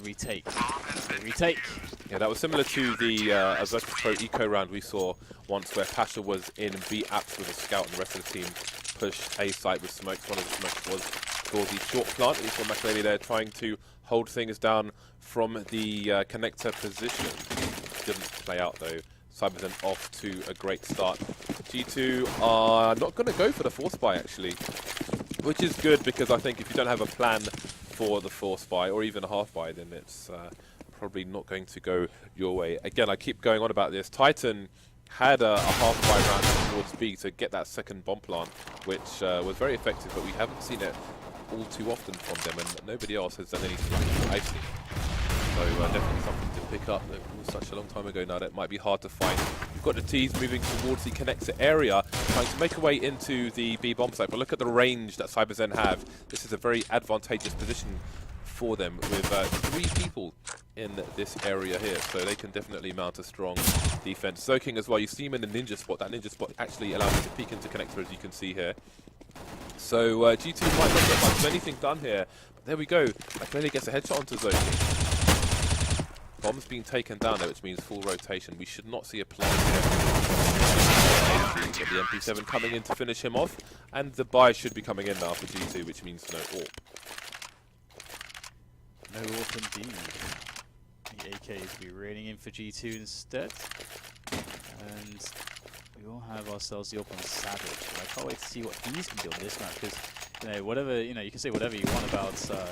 Retake. Retake. Yeah, that was similar to the Virtus Pro Eco round we saw once, where Pasha was in B apps with a scout and the rest of the team pushed A site with smokes. One of the smokes was for the short plant. We saw Makaleli there trying to hold things down from the connector position. Didn't play out though. CyberZen off to a great start. G2 are not going to go for the force buy actually, which is good because I think if you don't have a plan for the force buy or even a half buy, then it's probably not going to go your way. Again, I keep going on about this. Titan had a half buy round towards B to get that second bomb plant, which was very effective, but we haven't seen it all too often from them, and nobody else has done anything like it I've seen. So definitely something to pick up. It was such a long time ago now that it might be hard to find. We've got the T's moving towards the connector area, trying to make a way into the B bomb site, but look at the range that CyberZen have. This is a very advantageous position for them with 3 people in this area here, so they can definitely mount a strong defense. Soaking as well, you see him in the ninja spot. That ninja spot actually allows him to peek into connector, as you can see here. So G2 might not get much of anything done here, but there we go. Makaleli gets a headshot onto Zoki. Bomb's being taken down there, which means full rotation. We should not see a plant here. The MP7 coming in to finish him off, and the buy should be coming in now for G2, which means no AWP. No AWP indeed. The AK is be raining in for G2 instead. And we all have ourselves the AWP on Savage. I can't wait to see what he's going to do on this map, because whatever, you can say whatever you want about the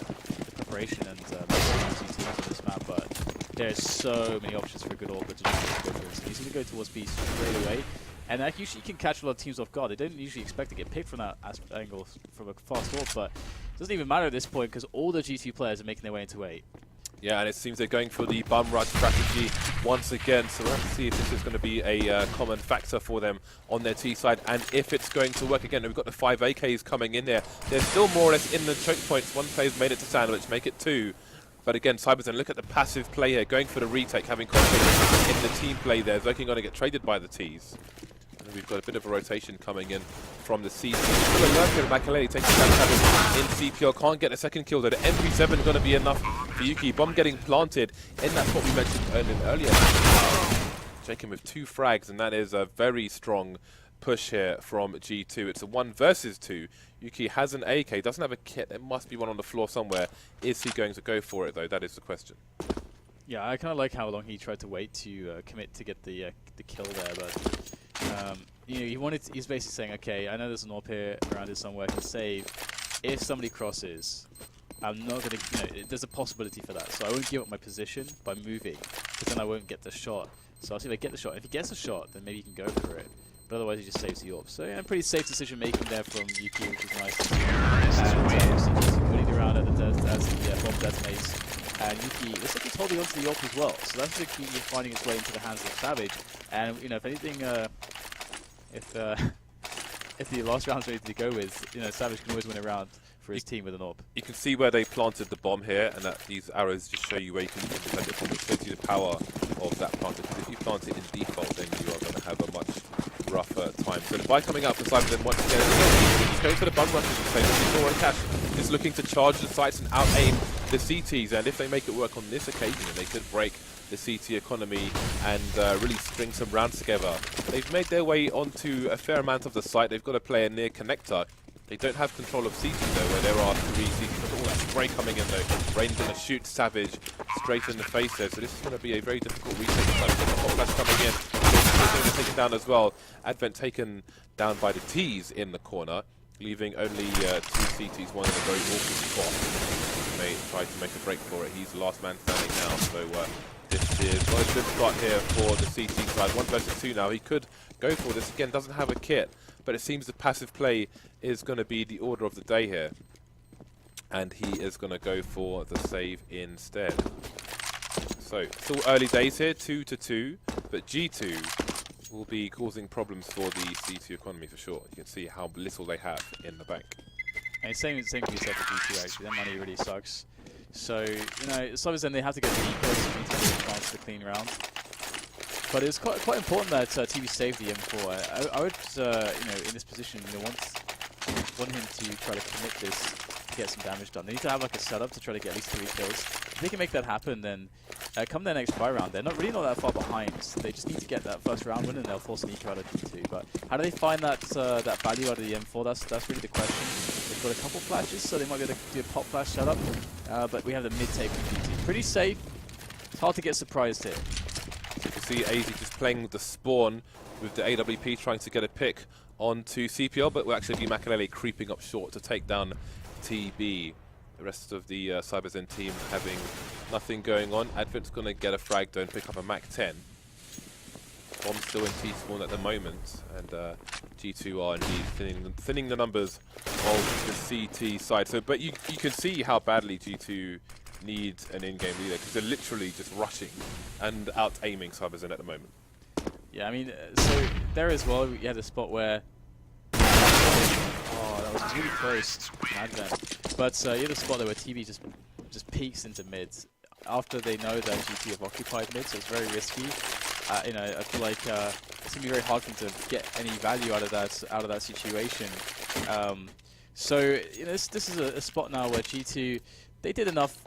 preparation and G2 on this map, but there's so many options for a good AWP to just go for it. So he's going to go towards B straight away. And that usually can catch a lot of teams off guard. They don't usually expect to get picked from that angle from a fast AWP, but it doesn't even matter at this point because all the G2 players are making their way into A. Yeah, and it seems they're going for the bum rush strategy once again, so we'll have to see if this is going to be a common factor for them on their T side, and if it's going to work. Again, we've got the 5 AKs coming in there. They're still more or less in the choke points. One player's made it to sandwich, make it 2. But again, CyberZen, look at the passive play here, going for the retake, having confidence in the team play there. Zoking going to get traded by the Ts. And we've got a bit of a rotation coming in from the CT. Makaleli taking down in CPL, can't get a second kill though. The MP7 going to be enough for Yuki. Bomb getting planted in that spot we mentioned earlier. Shaking with 2 frags, and that is a very strong push here from G2. It's a 1 versus 2. Yuki has an AK, doesn't have a kit. There must be one on the floor somewhere. Is he going to go for it though? That is the question. Yeah, I kind of like how long he tried to wait to commit to get the kill there, but he's basically saying, okay, I know there's an AWP here around here somewhere. I can save. If somebody crosses, I'm not going to, there's a possibility for that. So I won't give up my position by moving, because then I won't get the shot. So I'll see if I get the shot. If he gets a shot, then maybe he can go for it. But otherwise, he just saves the AWP. So yeah, pretty safe decision making there from Yuki, which is nice. And just putting it around as the bomb detonates. And Yuki looks like he's holding onto the AWP as well. So that's Yuki finding its way into the hands of Savage. And if anything, if the last round's ready to go with, Savage can always win a round for his team with an AWP. You can see where they planted the bomb here, and that these arrows just show you where you can defend it from. It shows you the power of that plant. Because if you plant it in default, then you are going to have a much rougher time. So the buy coming out for CyberZen once again. He's going for the bum rush at the same time. Cash is looking to charge the sites and out-aim the CTs, and if they make it work on this occasion, they could break the CT economy and really string some rounds together. They've made their way onto a fair amount of the site. They've got a player near connector. They don't have control of CT though, where there are 3 CTs. Look at all that spray coming in though. Rain's going to shoot Savage straight in the face there, so this is going to be a very difficult retake. The hot flash coming in. They're going to take it down as well. Advent taken down by the Ts in the corner, leaving only 2 CTs, one in a very awkward spot. May try to make a break for it. He's the last man standing now, so this is not a good spot here for the CT side. 1 versus 2 now. He could go for this. Again, doesn't have a kit, but it seems the passive play is going to be the order of the day here. And he is going to go for the save instead. So, still early days here, 2-2, but G2 will be causing problems for the C2 economy for sure. You can see how little they have in the bank. And same can be said for G2 actually, their money really sucks. So, CyberZen, they have to get the eco's to advance the clean round. But it's quite important that TV saved the M4. I would, in this position, want him to try to commit this to get some damage done. They need to have like a setup to try to get at least 3 kills. if they can make that happen, then come their next buy round, they're not that far behind. They just need to get that first round win, and they'll force an eco out of G2. But how do they find that that value out of the M4? That's really the question. They've got a couple flashes, so they might be able to do a pop flash setup. But we have the mid take from G2. Pretty safe. It's hard to get surprised here. You can see AZ just playing with the spawn with the AWP, trying to get a pick onto CPL, but will actually be Makalele creeping up short to take down TB. The rest of the CyberZen team having nothing going on. Advent's going to get a frag though and pick up a Mac 10. Bomb's still in T-spawn at the moment, and G2 are indeed thinning the numbers of the CT side. So, but you can see how badly G2 needs an in-game leader, because they're literally just rushing and out-aiming CyberZen at the moment. Yeah, I mean, so there as well, we had a spot where... Oh, that was really close, Advent. But you had a spot there where TB just peeks into mids after they know that G2 have occupied mid, so it's very risky. You know, I feel like it's gonna be very hard for them to get any value out of that situation. So you know, this is a spot now where G2, they did enough.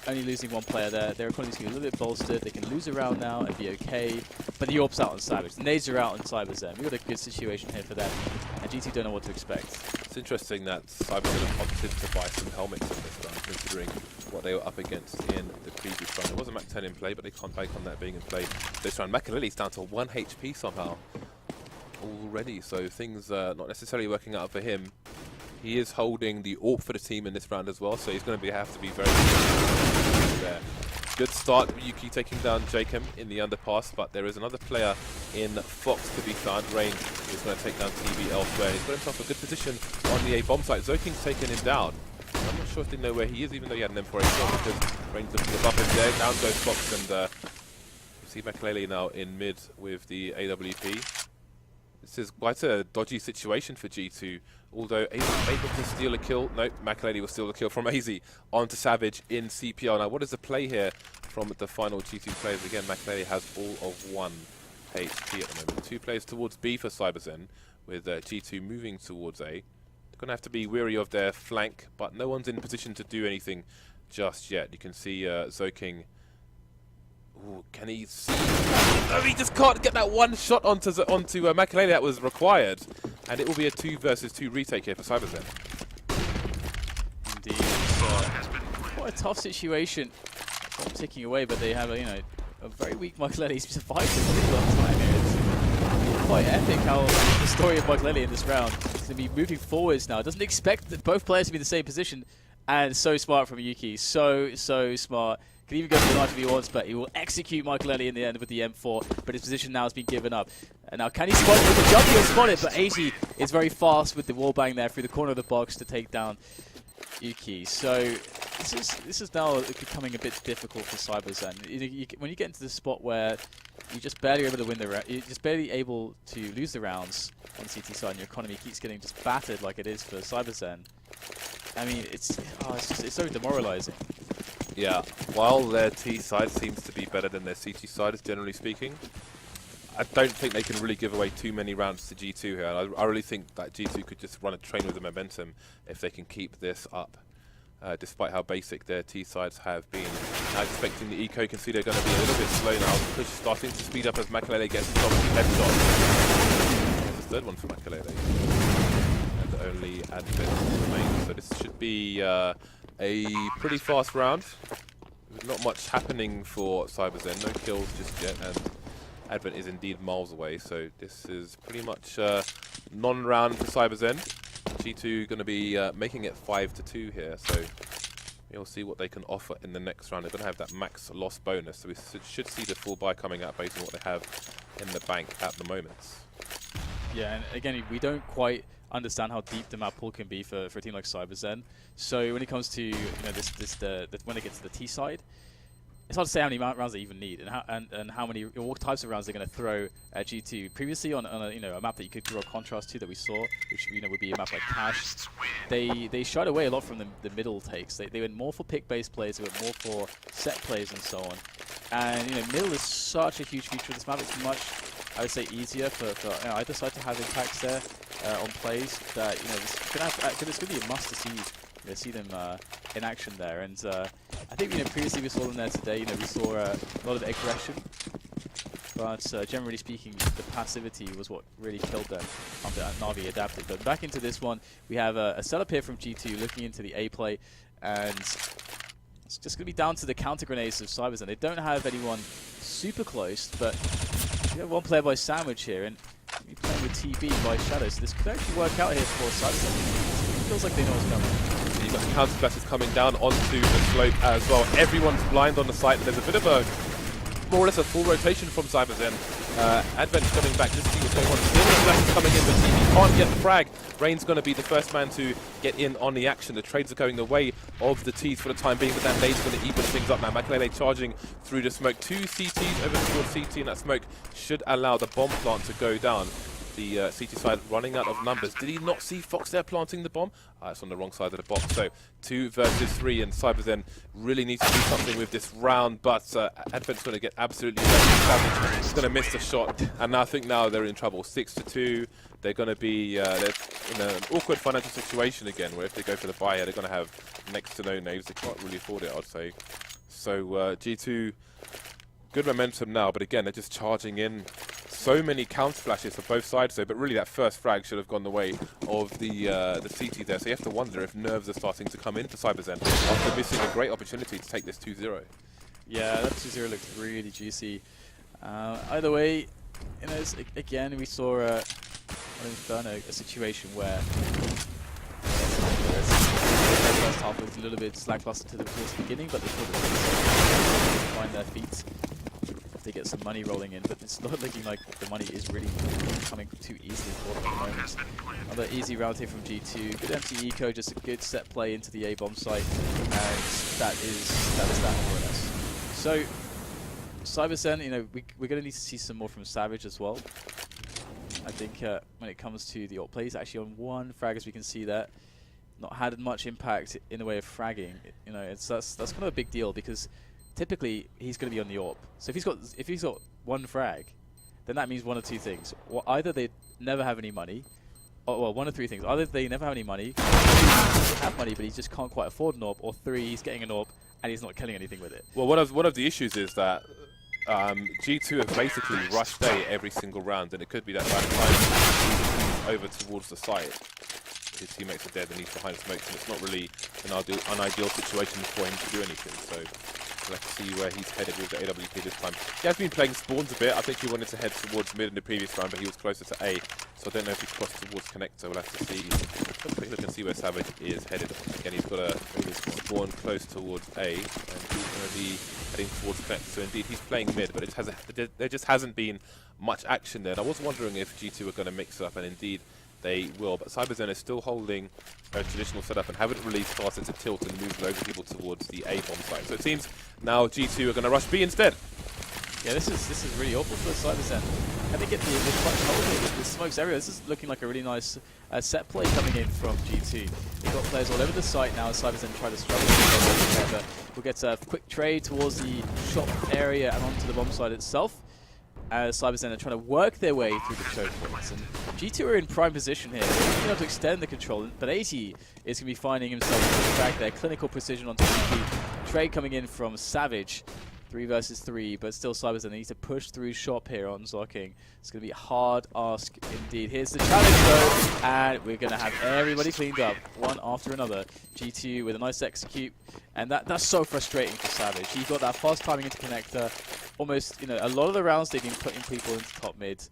Only losing one player there. Their economy's going to be a little bit bolstered. They can lose a round now and be okay. But the AWP's out on Savage. The nades are out on CyberZen. We've got a good situation here for them. And G2 don't know what to expect. It's interesting that CyberZen have opted to buy some helmets in this round, considering what they were up against in the previous round. There was a Mac 10 in play, but they can't bank on that being in play this round. Makalele's down to 1 HP somehow already, so things not necessarily working out for him. He is holding the AWP for the team in this round as well, so he's going to have to be very there. Good start, Yuki taking down Jacob in the underpass, but there is another player in Fox to be found. Rain is going to take down TB elsewhere. He's got himself a good position on the A bomb site. Zoking's taken him down. I'm not sure if they know where he is, even though he had an M4A shot, because Rain's looking above him there. Down goes Fox, and you see Makalele now in mid with the AWP. This is quite a dodgy situation for G2, although able to steal a kill. Nope, Makalele will steal the kill from AZ onto Savage in CPL. Now, what is the play here from the final G2 players? Again, Makalele has all of 1 HP at the moment. 2 players towards B for CyberZen, with G2 moving towards A. They're going to have to be wary of their flank, but no one's in position to do anything just yet. You can see Zoking. Ooh, can he see? No, he just can't get that one shot onto Makalele that was required. And it will be a 2 versus 2 retake here for CyberZen. Indeed. Quite a tough situation. Bomb ticking away, but they have a very weak Makalele. He's survived for a really long time here. It's quite epic how the story of Makalele in this round is going to be moving forwards now. Doesn't expect both players to be in the same position. And so smart from Yuki. So smart. Can even go to the knife if he wants, but he will execute Makalele in the end with the M4. But his position now has been given up. And now can he spot it? With the jump, he'll spot it, but AZ is very fast with the wallbang there through the corner of the box to take down Yuki. So this is now becoming a bit difficult for CyberZen. When you get into the spot where you're just barely able to win the round, you're just barely able to lose the rounds on the CT side, and your economy keeps getting just battered like it is for CyberZen. I mean, it's so demoralizing. Yeah, while their T side seems to be better than their CT side, generally speaking, I don't think they can really give away too many rounds to G2 here. And I really think that G2 could just run a train with the momentum if they can keep this up, despite how basic their T sides have been. Now expecting the eco, you can see they're going to be a little bit slow now. Push starting to speed up as Makalele gets the headshot. There's the 3rd one for Makalele. And only Advent remains. So this should be a pretty fast round. Not much happening for CyberZen, no kills just yet, and Advent is indeed miles away, so this is pretty much non-round for CyberZen. G2 going to be making it 5-2 here, so we'll see what they can offer in the next round. They're going to have that max loss bonus, so we should see the full buy coming out based on what they have in the bank at the moment. Yeah, and again, we don't quite understand how deep the map pool can be for a team like CyberZen. So when it comes to when it gets to the T side, it's hard to say how many rounds they even need and how many what types of rounds they're going to throw at G2. Previously on a map that you could draw contrast to that we saw, which would be a map like Cash, they shied away a lot from the middle takes. They went more for pick-based plays, they went more for set plays and so on. And middle is such a huge feature of this map. It's much, I would say, easier for either side to have impacts there on plays. That it's going to be a must to see them in action there. And I think previously we saw them there today. We saw a lot of aggression, but generally speaking, the passivity was what really killed them after Na'Vi adapted. But back into this one, we have a setup here from G2 looking into the A play, and it's just going to be down to the counter grenades of CyberZen. They don't have anyone super close, but we have one player by Sandwich here, and we're playing with TB by Shadow, so this could actually work out here for CyberZen. It feels like they know what's coming. You've got the counter flashes coming down onto the slope as well. Everyone's blind on the site. There's a bit of a, more or less a full rotation from CyberZen. Advent's coming back just to see what's going on. Still the flashes coming in, but TB can't get the frag. Rain's going to be the first man to get in on the action. The trades are going the way of the T's for the time being, but that nade's going to even things up now. Makelele charging through the smoke. 2 CTs over towards CT, and that smoke should allow the bomb plant to go down. The CT side running out of numbers. Did he not see Fox there planting the bomb? It's on the wrong side of the box. So 2 versus 3, and CyberZen really needs to do something with this round, but Advent's going to get absolutely savage. He's going to miss the shot, and I think now they're in trouble. 6-2. They're going to be they're in an awkward financial situation again, where if they go for the buy, they're going to have next to no nades. They can't really afford it, I'd say. So G2, good momentum now, but again, they're just charging in. So many counter flashes for both sides, though, but really that first frag should have gone the way of the CT there. So you have to wonder if nerves are starting to come in for CyberZen after missing a great opportunity to take this 2-0. Yeah, that 2-0 looks really juicy. Either way, again, we saw on Inferno a situation where the first half was a little bit lackluster towards the beginning, but they sort of find their feet. They get some money rolling in, but it's not looking like the money is really coming too easily for them at the moment. Another easy round here from G2. Good empty eco, just a good set play into the A-bomb site, and that is that more or less. So CyberZen, we're going to need to see some more from Savage as well. I think when it comes to the ult play, he's actually on 1 frag, as we can see there. Not had much impact in the way of fragging. That's kind of a big deal, because typically he's going to be on the AWP. So if he's got 1 frag, then that means one of 2 things. Well, either they never have any money, or well, 1 of 3 things. Either they never have any money, they have money but he just can't quite afford an AWP, or 3, he's getting an AWP and he's not killing anything with it. Well, one of the issues is that G2 have basically rushed A every single round, and it could be that by the time he's over towards the site, his teammates are dead and he's behind smokes, and it's not really an unideal situation for him to do anything. So let's see where he's headed with the AWP this time. He has been playing spawns a bit. I think he wanted to head towards mid in the previous round, but he was closer to A. So I don't know if he crossed towards connector. We'll have to see. Let's have a quick look and see where Savage is headed. Again, he's got a spawn close towards A, and he's going to be heading towards connector. So indeed, he's playing mid, but there just hasn't been much action there. And I was wondering if G2 were going to mix up, and indeed they will, but CyberZen is still holding a traditional setup and haven't really started to tilt and move loads of people towards the A-bomb site. So it seems now G2 are going to rush B instead. Yeah, this is really awful for CyberZen. Can they get the clutch hold here with the smokes everywhere? This is looking like a really nice set play coming in from G2. They've got players all over the site now as CyberZen try to struggle there, but we'll get a quick trade towards the shop area and onto the bomb site itself, as CyberZen are trying to work their way through the choke points. And G2 are in prime position here. They're going to have to extend the control, but 80 is going to be finding himself in the track there. Clinical precision onto GP. Trade coming in from Savage. 3 versus 3, but still CyberZen needs to push through shop here on Zocking. It's going to be a hard ask indeed. Here's the challenge though, and we're going to have everybody cleaned up, one after another. G2 with a nice execute, and that's so frustrating for Savage. He got that fast timing into connector. Almost, a lot of the rounds they've been putting people into top mid,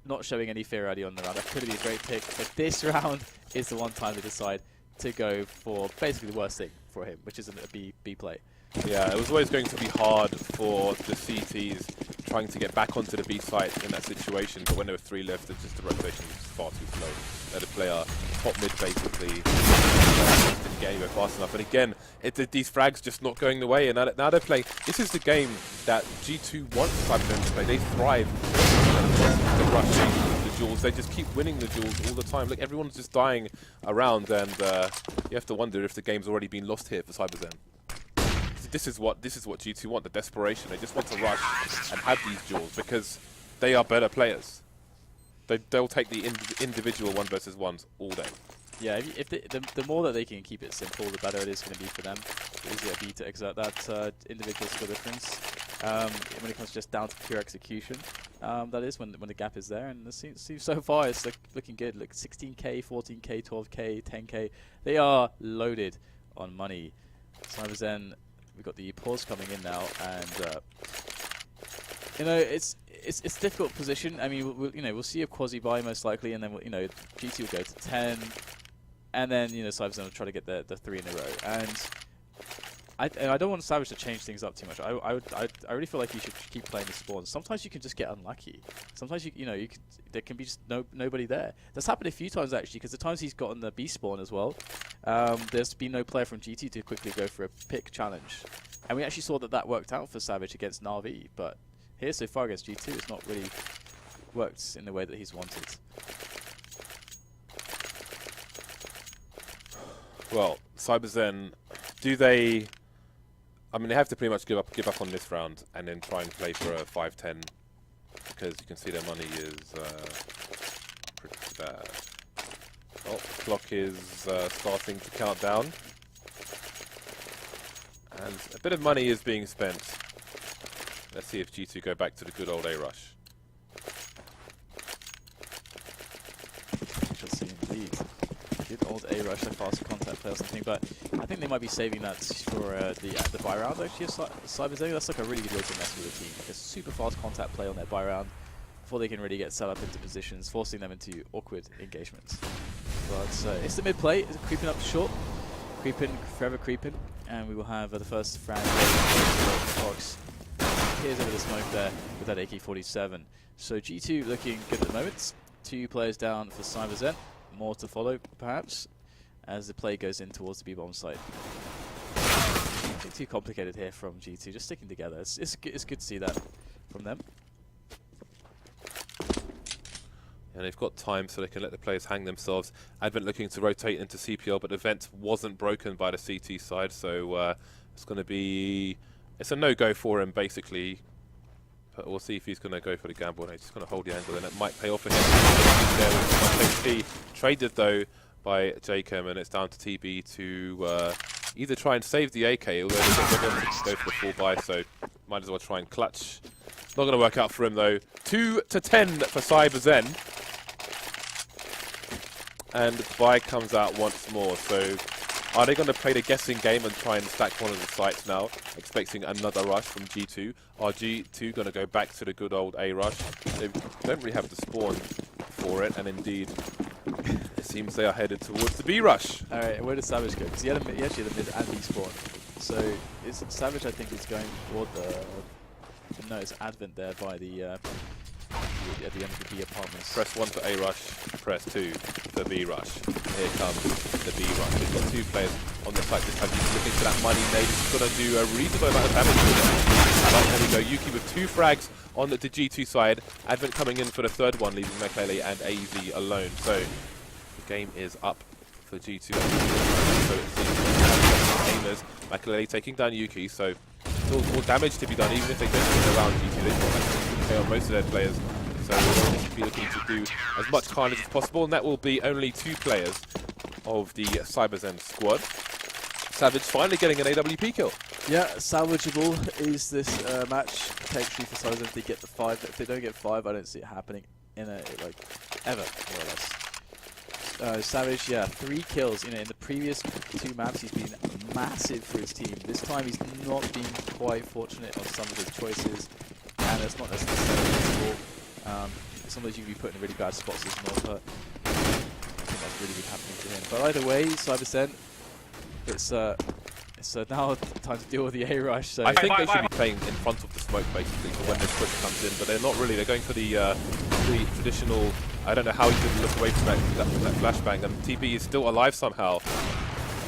not showing any fear already on the round. That could be a great pick, but this round is the one time they decide to go for basically the worst thing for him, which is a B play. Yeah, it was always going to be hard for the CTs trying to get back onto the B site in that situation, but when there were 3 left, it's just the rotation was far too slow. They had to play our top mid basically, didn't get anywhere fast enough. And again, these frags just not going the way, and now they're playing. This is the game that G2 wants CyberZen to play. They thrive the rushing, the duels. They just keep winning the duels all the time. Look, everyone's just dying around, and you have to wonder if the game's already been lost here for CyberZen. This is what G2 want, the desperation. They just want to rush and have these duels because they are better players. They'll take the individual 1 versus 1s all day. Yeah, if the more that they can keep it simple, the better it is going to be for them. The easier it'll be to exert that individual skill difference. When it comes just down to pure execution, that is when the gap is there. And it seems so far it's looking good. Look, 16k, 14k, 12k, 10k. They are loaded on money. CyberZen, we've got the pause coming in now, and you know, it's a difficult position. I mean, we'll see a quasi buy most likely, and then G2 will go to 10, and then CyberZen will try to get the 3 in a row. And I don't want Savage to change things up too much. I really feel like you should keep playing the spawns. Sometimes you can just get unlucky. Sometimes there can be just nobody there. That's happened a few times actually, because the times he's gotten the B spawn as well, there's been no player from G2 to quickly go for a pick challenge, and we actually saw that worked out for Savage against Na'Vi. But here so far against G2, it's not really worked in the way that he's wanted. Well, CyberZen, do they? I mean, they have to pretty much give up on this round and then try and play for a 5-10, because you can see their money is pretty bad. Oh, the clock is starting to count down, and a bit of money is being spent. Let's see if G2 go back to the good old A-Rush. We shall see indeed. Good old A-Rush, a fast contact play or something, but I think they might be saving that for the buy round actually. CyberZen, that's like a really good way to mess with the team. Like a super fast contact play on their buy round before they can really get set up into positions, forcing them into awkward engagements. But it's the mid play, it's creeping up short, forever creeping, and we will have the first frag. Fox appears over the smoke there with that AK-47. So G2 looking good at the moment. 2 players down for CyberZen. More to follow, perhaps, as the play goes in towards the B-bomb site. Nothing too complicated here from G2, just sticking together. It's good to see that from them. And they've got time so they can let the players hang themselves. Advent looking to rotate into CPL, but the vent wasn't broken by the CT side, so it's going to be... It's a no-go for him, basically. But we'll see if he's going to go for the gamble. No, he's just going to hold the angle, and it might pay off for him. There with HP. Traded, though, by Jacob, and it's down to TB to either try and save the AK, although they don't go for the full buy, so might as well try and clutch. Not going to work out for him, though. 2-10 for CyberZen. And the buy comes out once more, so... Are they going to play the guessing game and try and stack one of the sites now, expecting another rush from G2? Are G2 going to go back to the good old A-rush? They don't really have the spawn for it, and indeed, it seems they are headed towards the B-rush. Alright, where does Savage go? Because he actually had a mid and B spawn. So, Savage, I think, is going toward the... No, it's Advent there by the... at the end of the B apartments. Press 1 for A-rush, press 2 for B-rush. Here comes the B-rush. We've got 2 players on the site this time. Yuki looking for that money nade. He's going to do a reasonable amount of damage to it. Right, there we go. Yuki with 2 frags on the G2 side. Advent coming in for the 3rd one, leaving Makelele and AZ alone. So the game is up for G2. So it seems gamers. Makelele taking down Yuki, so still more damage to be done, even if they don't get around G2. They can play on most of their players. So we'll be looking to do as much carnage as possible, and that will be only 2 players of the CyberZen squad. Savage finally getting an AWP kill. Yeah, salvageable is this match potentially for CyberZen if they get the 5. If they don't get 5, I don't see it happening in ever, more or less. Savage, yeah, 3 kills. In the previous 2 maps, he's been massive for his team. This time, he's not been quite fortunate on some of his choices, and it's not necessarily his fault. Sometimes you can be put in really bad spots as well, but I think that's really been happening to him. But either way, CyberZen, it's now time to deal with the A-rush. So I think they should be playing in front of the smoke, basically, for when this push comes in, but they're not really. They're going for the traditional... I don't know how he could look away from that flashbang, and TB is still alive somehow.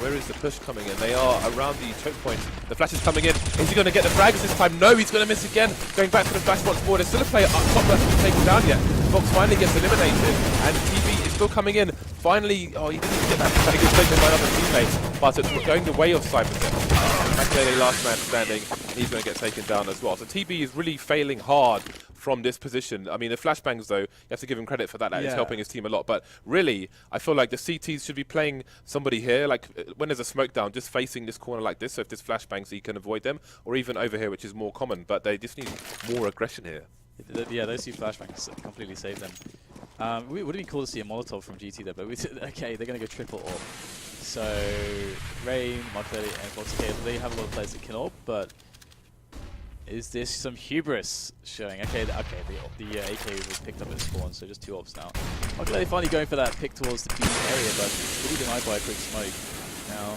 Where is the push coming in? They are around the choke point. The flash is coming in. Is he going to get the frags this time? No, he's going to miss again. Going back to the flash once more. There's still a player up top that hasn't been taken down yet. Fox finally gets eliminated, and TB is still coming in. Finally, oh, he didn't even get that frag. It's taken by another teammate, but it's going the way of CyberZen. Makelele last man standing, and he's going to get taken down as well. So TB is really failing hard from this position. I mean, the flashbangs, though, you have to give him credit for that. That is helping his team a lot. But really, I feel like the CTs should be playing somebody here. Like, when there's a smoke down, just facing this corner like this. So if there's flashbangs, he can avoid them. Or even over here, which is more common. But they just need more aggression here. Yeah, those 2 flashbangs completely saved them. Would have been cool to see a Molotov from GT there, but okay, they're going to go triple AWP. So, Rain, Makelele, and Fox, okay, they have a lot of players that can AWP, but is this some hubris showing? Okay, the AK was picked up at spawn, so just 2 AWPs now. Makelele finally going for that pick towards the B area, but really denied by a quick smoke. Now,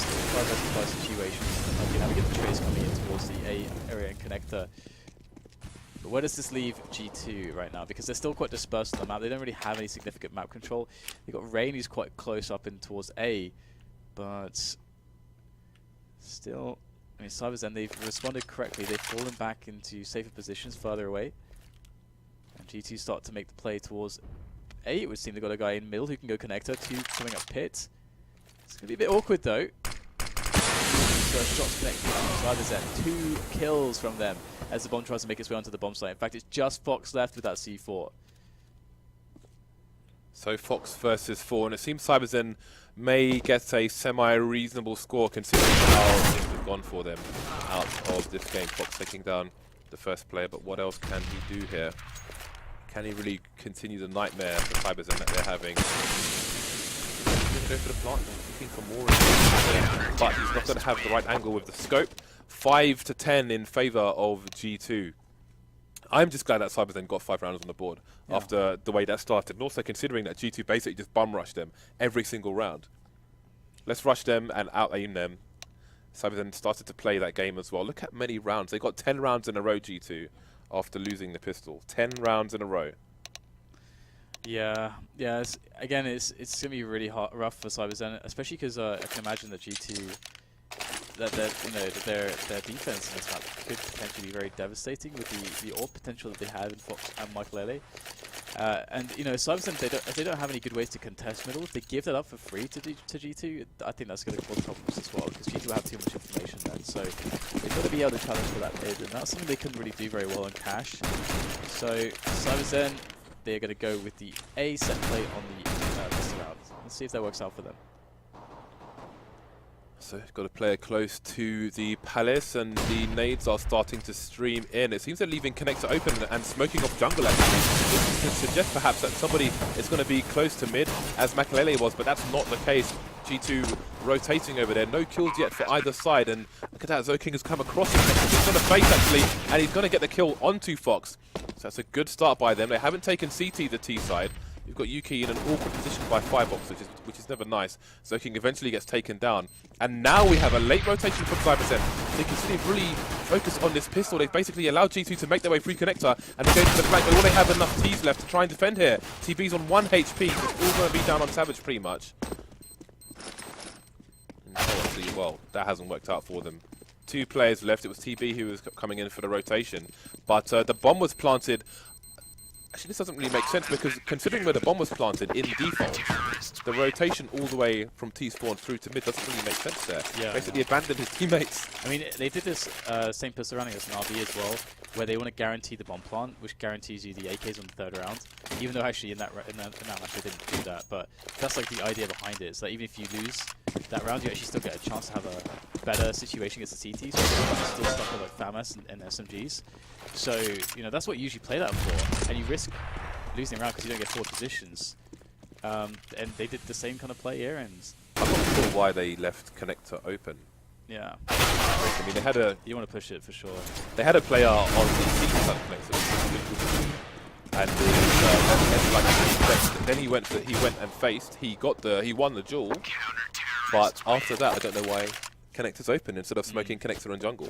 still 5 situation. Okay, now we get the trace coming in towards the A area and connector. But where does this leave G2 right now? Because they're still quite dispersed on the map. They don't really have any significant map control. They've got Rain, who's quite close up in towards A. But still, I mean, CyberZen, they've responded correctly. They've fallen back into safer positions further away. And G2 start to make the play towards A. It would seem they've got a guy in middle who can go connector. 2 coming up pit. It's going to be a bit awkward, though. First shots connected from CyberZen. 2 kills from them as the bomb tries to make its way onto the bomb site. In fact, it's just Fox left with that C4. So Fox versus 4, and it seems CyberZen may get a semi-reasonable score considering how things have gone for them out of this game. Fox taking down the first player, but what else can he do here? Can he really continue the nightmare for CyberZen that they're having? He's going to go for the plant, looking for more, but he's not going to have the right angle with the scope. 5 to 10 in favor of G2. I'm just glad that CyberZen got 5 rounds on the board after the way that started, and also considering that G2 basically just bum rushed them every single round. Let's rush them and out-aim them. CyberZen started to play that game as well. Look at many rounds. They got 10 rounds in a row, G2, after losing the pistol. 10 rounds in a row. Yeah. It's going to be really rough for CyberZen, especially because I can imagine that G2, their defense in this map could potentially be very devastating with the AWP potential that they have in Fox and Makelele. And CyberZen, they don't have any good ways to contest middle. If they give that up for free to G2, I think that's going to cause problems as well, because G2 have too much information then. So they've got to be able to challenge for that mid, and that's something they couldn't really do very well in cash. So CyberZen, they're going to go with the A set play on the pistol round. Let's see if that works out for them. So got a player close to the palace, and the nades are starting to stream in. It seems they're leaving connector open and smoking off jungle actually. This could suggest perhaps that somebody is going to be close to mid, as Makelele was, but that's not the case. G2 rotating over there. No kills yet for either side, and look at that, ZoKing has come across him. He's going to face actually, and he's going to get the kill onto Fox. So that's a good start by them. They haven't taken CT the T side. You've got Yuki in an awkward position by Firebox, which is never nice. ZoKing eventually gets taken down. And now we have a late rotation from CyberZen. They can really focus on this pistol. They've basically allowed G2 to make their way through connector and go to the flank. But will they have enough Ts left to try and defend here? TB's on 1 HP, so it's all going to be down on Savage pretty much. And honestly, well, that hasn't worked out for them. 2 players left. It was TB who was coming in for the rotation. But the bomb was planted. Actually, this doesn't really make sense, because considering where the bomb was planted in default, the rotation all the way from T-spawn through to mid doesn't really make sense there. Yeah, basically abandoned his teammates. I mean, they did this same pistol rounding as an RB as well, where they want to guarantee the bomb plant, which guarantees you the AKs on the 3rd round. Even though actually in that match they didn't do that, but that's like the idea behind it. So that even if you lose that round, you actually still get a chance to have a better situation against the CTs, so you're still stuck with like FAMAS and SMGs. So, that's what you usually play that for, and you risk losing a round because you don't get 4 positions. And they did the same kind of play here, and I'm not sure why they left connector open. Yeah. I mean, they had a... You want to push it for sure. They had a player on the C side of connector, and then he went and faced. He won the duel, but after that, I don't know why connector's open instead of smoking connector and jungle.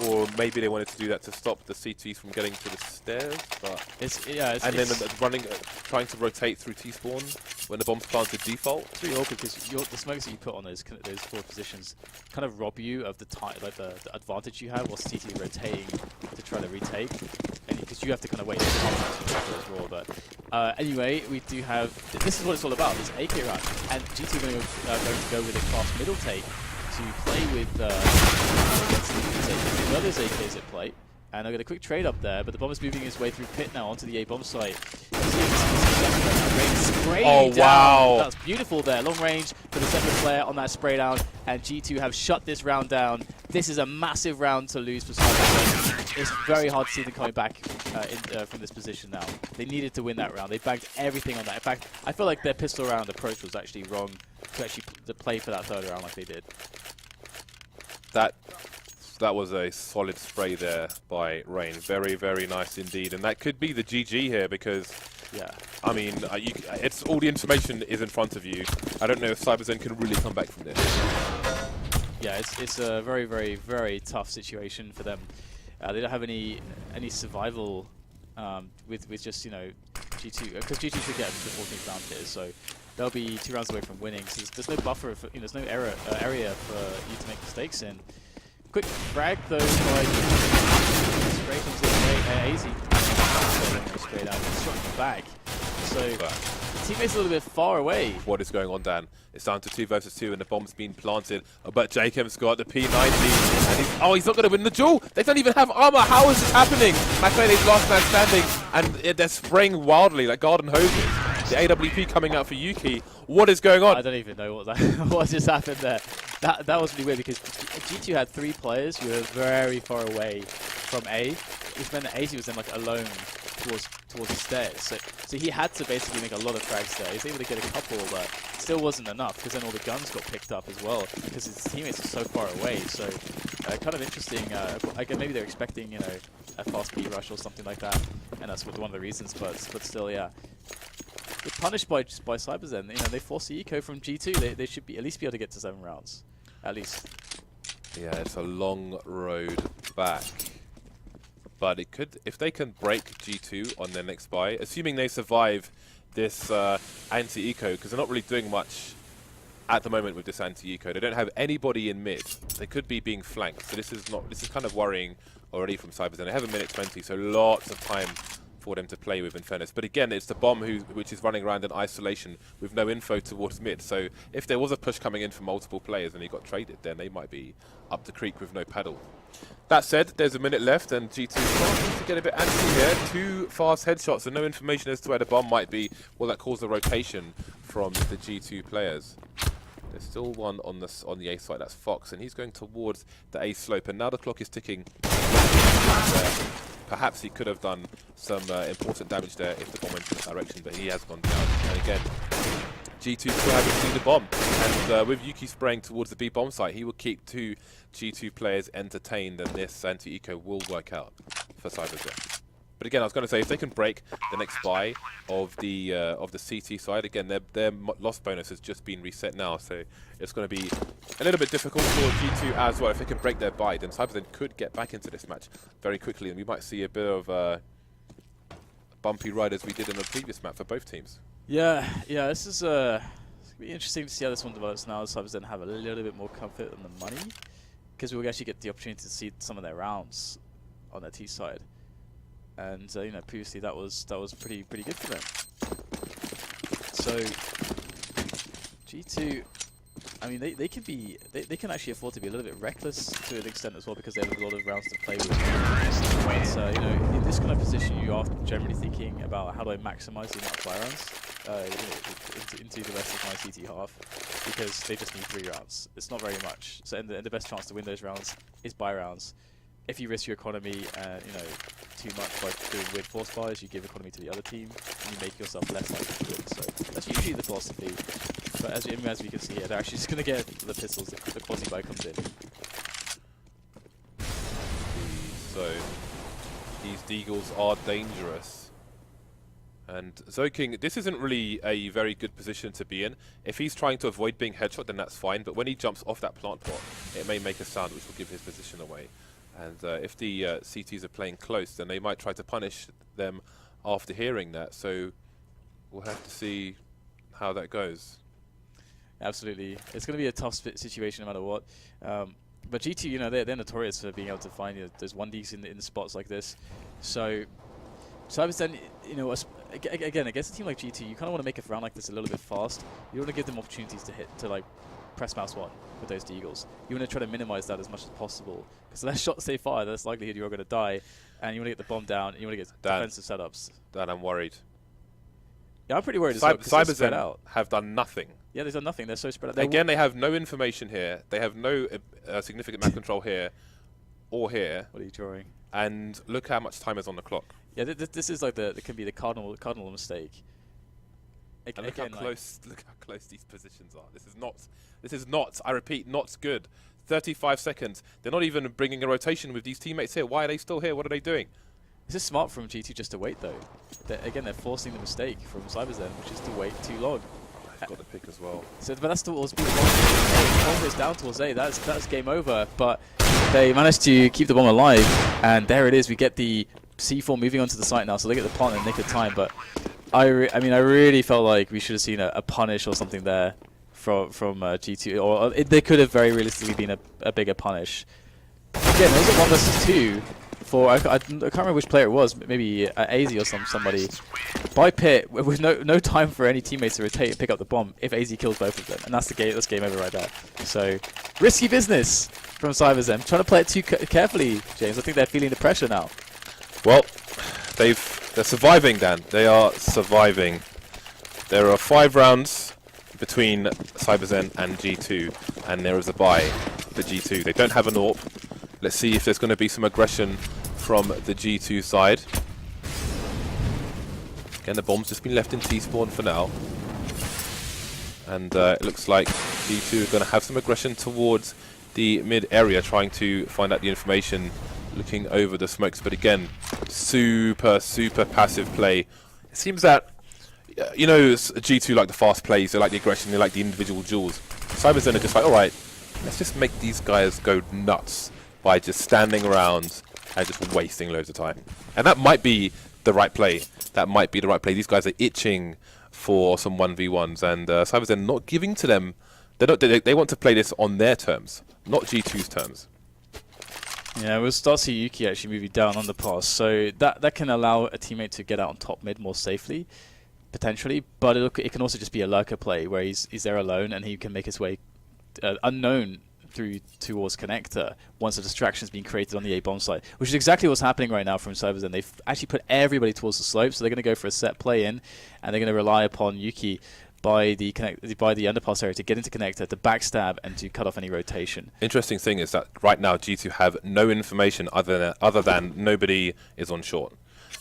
Or maybe they wanted to do that to stop the CTs from getting to the stairs, but trying to rotate through T-spawn when the bomb's planted default. It's really awkward because the smokes that you put on those 4 positions kind of rob you of the advantage you have whilst CT rotating to try to retake, and because you have to kind of wait for raw. But anyway, we do have this is what it's all about. This AK round, and G2 going to go with a fast middle take to play with against the others AKs at play. And I've got a quick trade up there, but the bomb is moving his way through pit now onto the A bomb site. Oh, wow. That's beautiful there. Long range for the second player on that spray down, and G2 have shut this round down. This is a massive round to lose for CyberZen. It's very hard to see them coming back from this position now. They needed to win that round. They banked everything on that. In fact, I feel like their pistol round approach was actually wrong to actually play for that third round like they did. That was a solid spray there by Rain. Very, very nice indeed. And that could be the GG here because, yeah, I mean, it's all the information is in front of you. I don't know if CyberZen can really come back from this. Yeah, it's a very, very, very tough situation for them. They don't have any survival with just, you know, G2, because G2 should get the 14th round here, so they'll be 2 rounds away from winning. So there's no buffer, for, you know, there's no area for you to make mistakes in. Quick frag though, like straight comes in easy. Straight out, shot back. So the teammate's a little bit far away. What is going on, Dan? It's down to 2 versus 2, and the bomb's been planted. But Jacob's got the P90, and he's not going to win the duel. They don't even have armor. How is this happening? McLean's last man standing, and they're spraying wildly like garden hoses. The AWP coming out for Yuki. What is going on? I don't even know what just happened there. That was really weird because G2 had 3 players who were very far away from A, which meant that AC was then like alone towards the stairs. So he had to basically make a lot of frags there. He was able to get a couple, but still wasn't enough because then all the guns got picked up as well because his teammates are so far away. So kind of interesting. I guess maybe they're expecting, you know, a fast B rush or something like that, and that's one of the reasons. But still, yeah. They're punished by CyberZen. You know, they force the eco from G2. They should at least be able to get to 7 rounds, at least. Yeah, it's a long road back, but it could, if they can break G2 on their next buy, assuming they survive this anti-eco, because they're not really doing much at the moment with this anti-eco. They don't have anybody in mid. They could be being flanked, so this is kind of worrying already from CyberZen. They have 1:20, so lots of time for them to play with, in fairness. But again, it's the bomb which is running around in isolation with no info towards mid. So if there was a push coming in from multiple players and he got traded, then they might be up the creek with no paddle. That said, there's a minute left and G2 starting to get a bit antsy here. 2 fast headshots and no information as to where the bomb might be. Will that cause a rotation from the G2 players? There's still one on the A side, that's Fox, and he's going towards the A slope, and now the clock is ticking. Perhaps he could have done some important damage there if the bomb went in that direction, but he has gone down. And again, G2 still haven't seen the bomb. And with Yuki spraying towards the B bomb site, he will keep 2 G2 players entertained, and this anti-eco will work out for CyberZen. But again, I was going to say, if they can break the next buy of the CT side, again, their loss bonus has just been reset now, so it's going to be a little bit difficult for G2 as well. If they can break their buy, then CyberZen could get back into this match very quickly, and we might see a bit of a bumpy ride as we did in the previous map for both teams. Yeah, this is it's going to be interesting to see how this one develops now. CyberZen have a little bit more comfort in the money, because we'll actually get the opportunity to see some of their rounds on their T side. And you know, previously that was pretty good for them. So G2, I mean, they can actually afford to be a little bit reckless to an extent as well, because they have a lot of rounds to play with. So you know, in this kind of position, you are generally thinking about how do I maximize the amount of buy rounds into the rest of my CT half, because they just need 3 rounds. It's not very much. So and the best chance to win those rounds is buy rounds. If you risk your economy, you know, too much by doing weird force buys, you give economy to the other team, and you make yourself less likely to win. So that's usually the philosophy. But as we can see here, they're actually just going to get the pistols. The quasi buy comes in. So these deagles are dangerous. And Zoking, this isn't really a very good position to be in. If he's trying to avoid being headshot, then that's fine. But when he jumps off that plant pot, it may make a sound which will give his position away. And if the CTs are playing close, then they might try to punish them after hearing that. So we'll have to see how that goes. Absolutely. It's going to be a tough situation no matter what. But G2, you know, they're notorious for being able to find, you know, those 1Ds in spots like this. So CyberZen, you know, again, against a team like G2, you kind of want to make a round like this a little bit fast. You want to give them opportunities to hit, to like press mouse 1 with those deagles. You want to try to minimize that as much as possible, because the less shots they fire, the less likelihood you're going to die, and you want to get the bomb down, and you want to get defensive setups. Dan, I'm worried. Yeah, I'm pretty worried as well, because they're spread CyberZen out. have done nothing. Yeah, they've done nothing. They're so spread out. Again, they have no information here. They have no significant map control here or here. What are you drawing? And look how much time is on the clock. Yeah, this is like it can be the cardinal mistake. And look how close these positions are. This is not, I repeat, not good. 35 seconds. They're not even bringing a rotation with these teammates here. Why are they still here? What are they doing? This is smart from G2 just to wait, though. Again, they're forcing the mistake from CyberZen, which is to wait too long. They've got the pick as well. So, but that's towards B. Almost down towards A. That's game over. But they managed to keep the bomb alive, and there it is. We get the C4 moving onto the site now, so they get the plant in the nick of time. But I mean, I really felt like we should have seen a punish or something there from G2, or there could have very realistically been a bigger punish. Again, it was a 1 versus 2 for I can't remember which player it was, maybe AZ or somebody. By Pit, with no time for any teammates to rotate and pick up the bomb if AZ kills both of them, and that's the game. That's game over right there. So risky business from CyberZen. Trying to play it too carefully, James. I think they're feeling the pressure now. Well, they're surviving, Dan. They are surviving. There are 5 rounds between CyberZen and G2, and there is a bye for G2. They don't have an AWP. Let's see if there's going to be some aggression from the G2 side. Again, the bomb's just been left in T-spawn for now. And it looks like G2 are going to have some aggression towards the mid area, trying to find out the information, looking over the smokes. But again, super passive play. It seems that, you know, G2 like the fast plays, they like the aggression, they like the individual duels. CyberZen are just like, alright, let's just make these guys go nuts by just standing around and just wasting loads of time. And that might be the right play. That might be the right play. These guys are itching for some 1v1s, and CyberZen not giving to them. They want to play this on their terms, not G2's terms. Yeah, we'll start to see Yuki actually moving down on the pass, so that can allow a teammate to get out on top mid more safely, potentially. But it can also just be a lurker play where he's there alone and he can make his way unknown towards connector once a distraction's been created on the A bomb site, which is exactly what's happening right now from CyberZen. They've actually put everybody towards the slope, so they're going to go for a set play in, and they're going to rely upon Yuki by the underpass area to get into connector, to backstab, and to cut off any rotation. Interesting thing is that right now G2 have no information other than nobody is on short.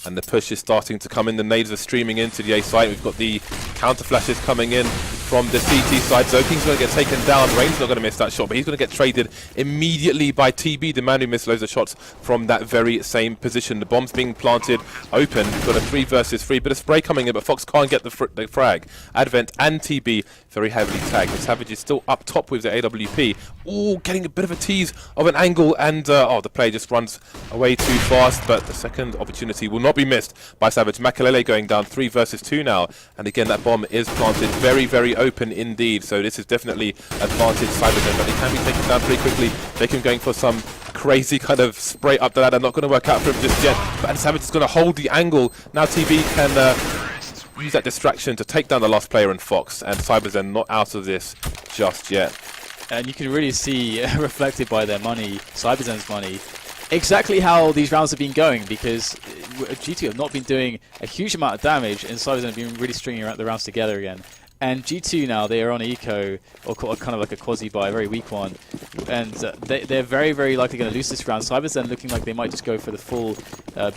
And the push is starting to come in. The nades are streaming into the A site. We've got the counter flashes coming in from the CT side. Zoking's going to get taken down. Rain's not going to miss that shot, but he's going to get traded immediately by TB, the man who missed loads of shots from that very same position. The bomb's being planted open. We've got a 3 versus 3, bit of spray coming in, but Fox can't get the frag. Advent and TB very heavily tagged. The Savage is still up top with the AWP. Ooh, getting a bit of a tease of an angle, and the player just runs away too fast, but the second opportunity will not be missed by Savage. Makalele going down 3 versus 2 now, and again that bomb is planted very open indeed, so this is definitely advantage CyberZen, but they can be taken down pretty quickly. Jacob going for some crazy kind of spray up the ladder, not going to work out for him just yet, but Savage is going to hold the angle. Now TB can use that distraction to take down the last player in Fox, and CyberZen not out of this just yet. And you can really see reflected by their money, CyberZen's money, exactly how these rounds have been going, because G2 have not been doing a huge amount of damage, and CyberZen have been really stringing the rounds together again. And G2 now, they are on eco, or kind of like a quasi-buy, a very weak one, and they're very likely going to lose this round. CyberZen looking like they might just go for the full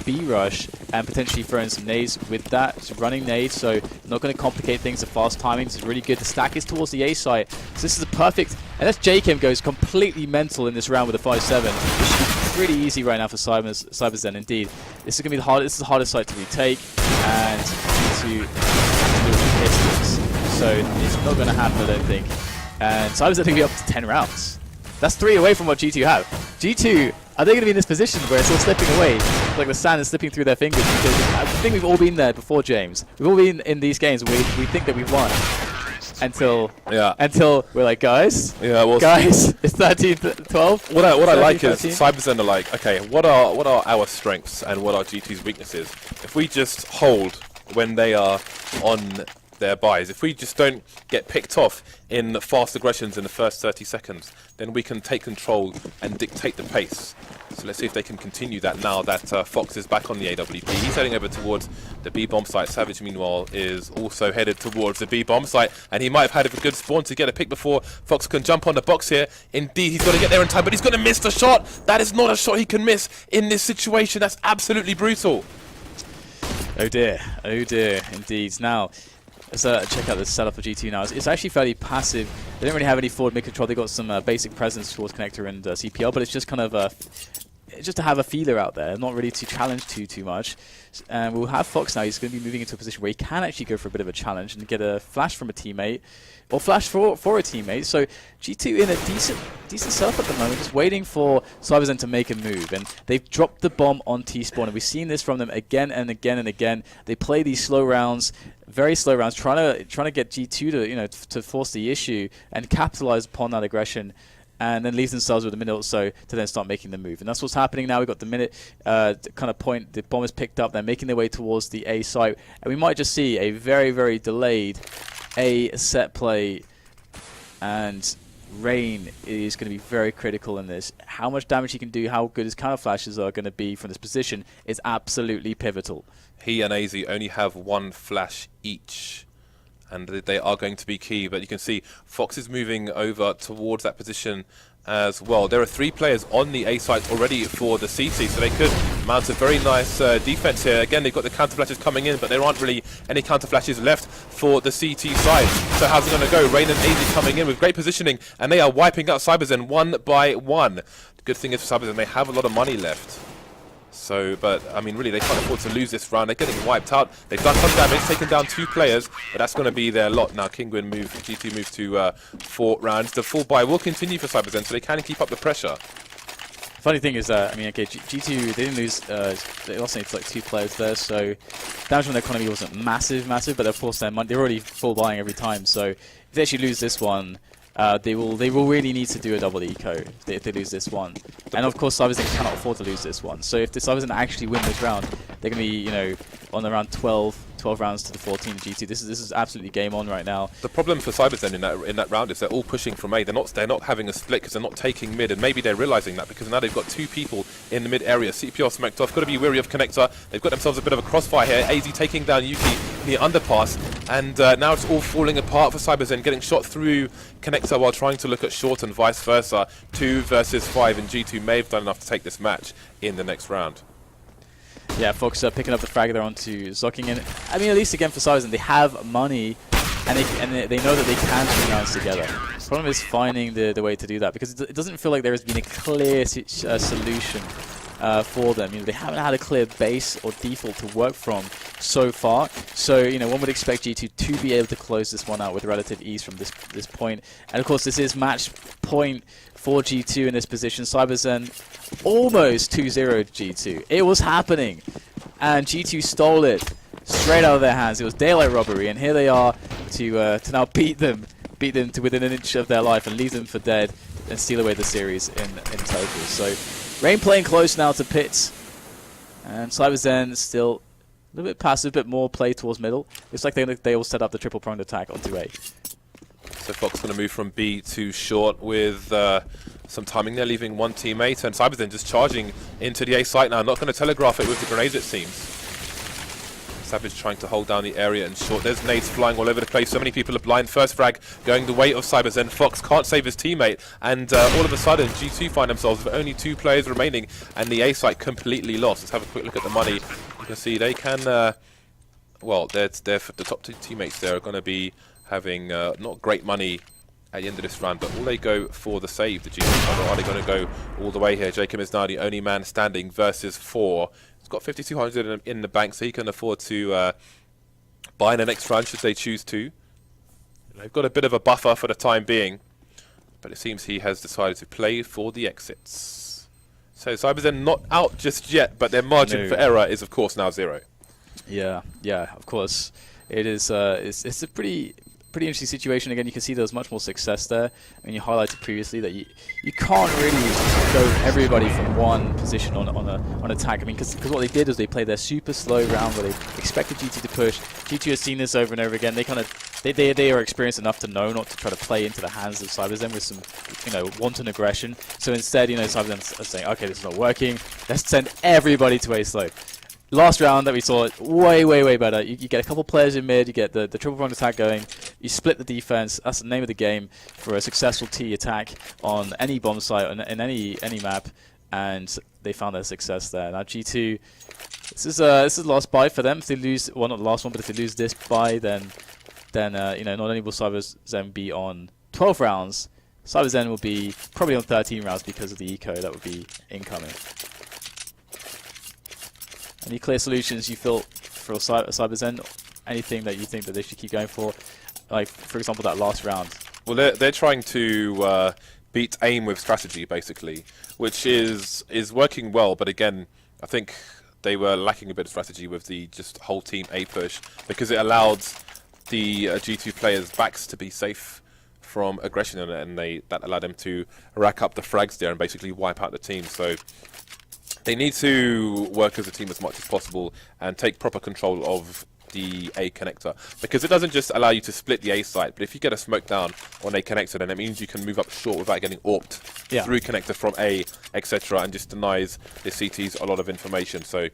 B rush and potentially throw in some nades with that, just running nades, so not going to complicate things. The fast timing is really good. The stack is towards the A site, so this is a perfect, unless Jacob goes completely mental in this round with a 5-7, which should be pretty easy right now for CyberZen indeed. This is going to be the hardest site to retake, and G2 distance. So it's not going to happen, I don't think. And CyberZen going to be up to 10 rounds. That's 3 away from what G2 have. G2, are they going to be in this position where it's all slipping away, like the sand is slipping through their fingers? Because I think we've all been there before, James. We've all been in these games where we think that we've won. Until we're like, guys, it's 13-12. What I like is CyberZen are like, okay, what are our strengths and what are G2's weaknesses? If we just hold when they are on their buys. If we just don't get picked off in fast aggressions in the first 30 seconds, then we can take control and dictate the pace. So let's see if they can continue that now that Fox is back on the AWP. He's heading over towards the B-bomb site. Savage, meanwhile, is also headed towards the B-bomb site, and he might have had a good spawn to get a pick before Fox can jump on the box here. Indeed, he's got to get there in time, but he's going to miss the shot. That is not a shot he can miss in this situation. That's absolutely brutal. Oh dear, indeed. Now, let's check out the setup of G2 now. It's actually fairly passive. They don't really have any forward mid control. They've got some basic presence towards Connector and CPL, but it's just kind of just to have a feeler out there, not really to challenge too much. And we'll have Fox now. He's going to be moving into a position where he can actually go for a bit of a challenge and get a flash from a teammate, or flash for a teammate. So G2 in a decent setup at the moment, just waiting for CyberZen to make a move. And they've dropped the bomb on T-spawn, and we've seen this from them again and again and again. They play these slow rounds, very slow rounds, trying to get G2 to force the issue and capitalize upon that aggression, and then leave themselves with a minute or so to then start making the move. And that's what's happening now. We've got the minute kind of point. The bomb is picked up. They're making their way towards the A site. And we might just see a very, very delayed A set play. And Rain is going to be very critical in this. How much damage he can do, how good his counter flashes are going to be from this position is absolutely pivotal. He and AZ only have one flash each, and they are going to be key. But you can see Fox is moving over towards that position as well. There are 3 players on the A site already for the CT, so they could mount a very nice defense here. Again, they've got the counter flashes coming in, but there aren't really any counter flashes left for the CT side. So how's it going to go? Rain and AZ coming in with great positioning, and they are wiping out CyberZen one by one. The good thing is for CyberZen, they have a lot of money left. So, but, I mean, really, they can't afford to lose this round. They're getting wiped out. They've done some damage, taken down 2 players, but that's going to be their lot. Now, G2 move to 4 rounds. The full buy will continue for CyberZen, so they can keep up the pressure. Funny thing is, I mean, okay, G2, they didn't lose, they lost only like 2 players there, so damage on their economy wasn't massive, but of course they're already full buying every time, so if they actually lose this one, they will really need to do a double eco if they lose this one. And of course, CyberZen cannot afford to lose this one. So if the CyberZen actually win this round, they're going to be, on around 12 rounds to the 14 G2. This is absolutely game on right now. The problem for CyberZen in that round is they're all pushing from A. They're not having a split because they're not taking mid, and maybe they're realizing that because now they've got 2 people in the mid area. CPR smoked off. Got to be wary of Connector. They've got themselves a bit of a crossfire here. AZ taking down Yuki in the underpass, and now it's all falling apart for CyberZen, getting shot through Connector while trying to look at short and vice versa. 2 versus 5, and G2 may have done enough to take this match in the next round. Yeah, Fox picking up the frag there onto G2.Kinguin. I mean, at least again for CyberZen, they have money, and they know that they can swing rounds together. The problem is finding the way to do that, because it doesn't feel like there has been a clear solution for them. They haven't had a clear base or default to work from so far. So one would expect G2 to be able to close this one out with relative ease from this point. And of course, this is match point for G2 in this position. CyberZen almost 2-0 G2. It was happening, and G2 stole it straight out of their hands. It was daylight robbery, and here they are to now beat them to within an inch of their life and leave them for dead and steal away the series in total. So Rain playing close now to Pits, and CyberZen still a little bit passive, a bit more play towards middle. Looks like they all set up the triple pronged attack onto A. So Fox going to move from B to short with some timing there, leaving 1 teammate, and CyberZen just charging into the A site now. Not going to telegraph it with the grenades, it seems. Savage trying to hold down the area and short. There's nades flying all over the place. So many people are blind. First frag going the way of CyberZen. Fox can't save his teammate, and all of a sudden G2 find themselves with only 2 players remaining, and the A site completely lost. Let's have a quick look at the money. You can see they can, well, the top 2 teammates there are going to be having not great money at the end of this round, but will they go for the save, the G2, or are they going to go all the way here? Jacob is now the only man standing versus 4. He's got 5,200 in the bank, so he can afford to buy in the next round should they choose to. They've got a bit of a buffer for the time being, but it seems he has decided to play for the exits. So CyberZen not out just yet, but their margin for error is of course now 0. Yeah, of course. It is. It's a pretty pretty interesting situation. Again, you can see there was much more success there. And you highlighted previously that you can't really go everybody from one position on attack. I mean, because what they did is they played their super slow round where they expected G2 to push. G2 has seen this over and over again. They kind of they are experienced enough to know not to try to play into the hands of CyberZen with some, wanton aggression. So instead, CyberZen are saying, okay, this is not working. Let's send everybody to A slow. Last round that we saw, way better. You get a couple players in mid, you get the triple pronged attack going, you split the defense. That's the name of the game for a successful T attack on any bomb site, in any map, and they found their success there. Now G2, this is the last buy for them. If they lose, well, not the last one, but if they lose this buy, then not only will CyberZen be on 12 rounds, CyberZen will be probably on 13 rounds because of the eco that would be incoming. Any clear solutions you feel for CyberZen? Anything that you think that they should keep going for? Like, for example, that last round. Well, they're trying to beat aim with strategy, basically, which is working well. But again, I think they were lacking a bit of strategy with the just whole team A push, because it allowed the G2 players' backs to be safe from aggression, and that allowed them to rack up the frags there and basically wipe out the team. So they need to work as a team as much as possible and take proper control of the A connector, because it doesn't just allow you to split the A site, but if you get a smoke down on A connector, then it means you can move up short without getting AWPed through connector from A, etc., and just denies the CTs a lot of information. So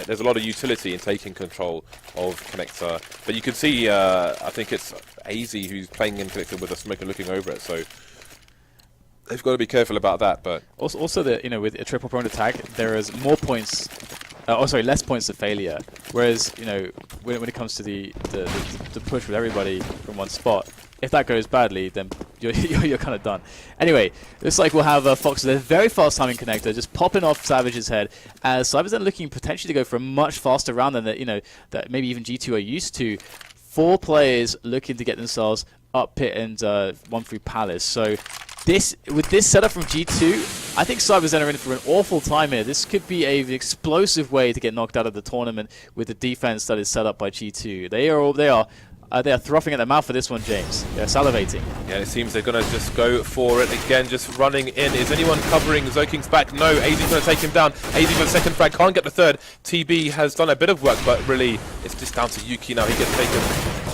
there's a lot of utility in taking control of connector. But you can see, I think it's AZ who's playing in connector with a smoker looking over it. So they've got to be careful about that. But also with a triple pronged attack, there is more points. Less points of failure. Whereas, when it comes to the push with everybody from one spot, if that goes badly, then you're kind of done. Anyway, looks like we'll have Fox with a very fast timing connector just popping off Savage's head, as CyberZen looking potentially to go for a much faster round than that maybe even G2 are used to. 4 players looking to get themselves up pit and one through Palace. So with this setup from G2, I think CyberZen are in for an awful time here. This could be an explosive way to get knocked out of the tournament with the defense that is set up by G2. They are frothing at their mouth for this one, James. They're salivating. Yeah, it seems they're going to just go for it again, just running in. Is anyone covering Zoking's back? No, AZ's going to take him down. AZ for the second frag, can't get the third. TB has done a bit of work, but really it's just down to Yuki now. He gets taken.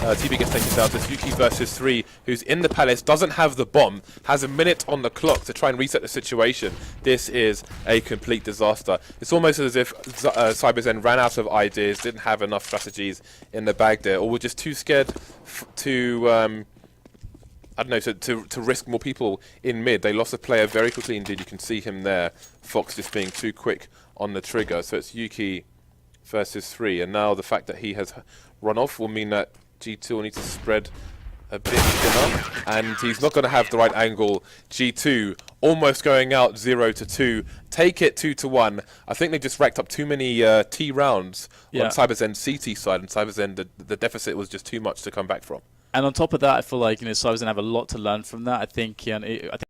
TB gets taken down. It's Yuki versus 3, who's in the Palace, doesn't have the bomb, has a minute on the clock to try and reset the situation. This is a complete disaster. It's almost as if CyberZen ran out of ideas, didn't have enough strategies in the bag there, or were just too scared to risk more people in mid. They lost a player very quickly indeed. You can see him there. Fox just being too quick on the trigger. So it's Yuki versus 3, and now the fact that he has run off will mean that G2 will need to spread a bit thinner, and he's not going to have the right angle. G2 almost going out 0-2. Take it 2-1. I think they just racked up too many T rounds on CyberZen's CT side, and CyberZen, the deficit was just too much to come back from. And on top of that, I feel like CyberZen have a lot to learn from that. I think